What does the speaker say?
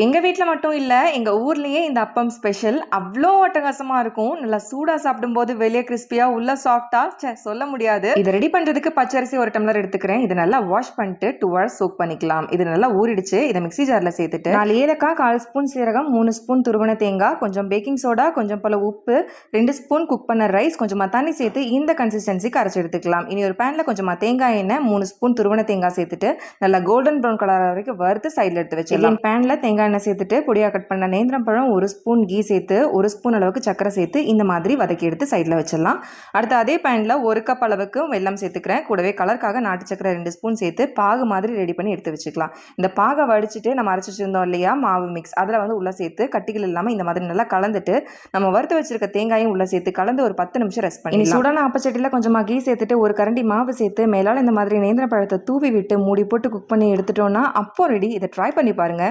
எங்கள் வீட்டில் மட்டும் இல்லை, எங்கள் ஊர்லேயே இந்த அப்பம் ஸ்பெஷல். அவ்வளோ அட்டகாசமாக இருக்கும். நல்லா சூடாக சாப்பிடும்போது வெளியே கிறிஸ்பியாக உள்ள சாஃப்டாக சொல்ல முடியாது. இதை ரெடி பண்ணுறதுக்கு பச்சரிசி 1 டம்ளர் எடுத்துக்கிறேன். இதை நல்லா வாஷ் பண்ணிட்டு 2 hours சோக் பண்ணிக்கலாம். இது நல்லா ஊறிடுச்சு. இதை மிக்ஸி ஜாரில் சேர்த்துட்டு 4 ஏலக்காய், 1/4 ஸ்பூன் சீரகம், 3 ஸ்பூன் துருவன தேங்காய், கொஞ்சம் பேக்கிங் சோடா, கொஞ்சம் போல உப்பு, 2 ஸ்பூன் குக் பண்ண ரைஸ், கொஞ்சமாக தண்ணி சேர்த்து இந்த கன்சிஸ்டன்சிக்கு அரைச்சி எடுத்துக்கலாம். இனி ஒரு பேனில் கொஞ்சமாக தேங்காய் எண்ணெய், 3 ஸ்பூன் துருவன தேங்காய் சேர்த்துட்டு நல்லா கோல்டன் ப்ரௌன் கலர் வரைக்கும் வறுத்து சைடில் எடுத்து வச்சிடலாம். பேனில் தேங்காய் எண்ணெய் சேர்த்துட்டு பொடியாக கட் பண்ண நேந்திரம் பழம், 1 ஸ்பூன் கீ சேர்த்து 1 ஸ்பூன் அளவுக்கு சக்கரை சேர்த்து இந்த மாதிரி வதக்கி எடுத்து சைடில் வச்சிடலாம். அடுத்து அதே பேனில் 1 கப் அளவுக்கு வெல்லம் சேர்த்துக்கிறேன். கூடவே கலருக்காக நாட்டு சக்கரை 2 ஸ்பூன் சேர்த்து பாகு மாதிரி ரெடி பண்ணி எடுத்து வச்சுக்கலாம். இந்த பாகை வடிச்சிட்டு நம்ம அரைச்சி வச்சிருந்தோம் இல்லையா மாவு மிக்ஸ், அதில் உள்ளே சேர்த்து கட்டிகள் இல்லாமல் இந்த மாதிரி நல்லா கலந்துட்டு நம்ம வறுத்து வச்சிருக்க தேங்காயும் உள்ளே சேர்த்து கலந்து ஒரு 10 நிமிஷம் ரெஸ்ட் பண்ணி சூடான அப்பச்சட்டியில் கொஞ்சமாக கீ சேர்த்துட்டு 1 கரண்டி மாவு சேர்த்து மேலால் இந்த மாதிரி நேந்திர பழத்தை தூவி விட்டு மூடி போட்டு குக் பண்ணி எடுத்துட்டோம்னா அப்போ ரெடி. இதை ட்ரை பண்ணி பாருங்க.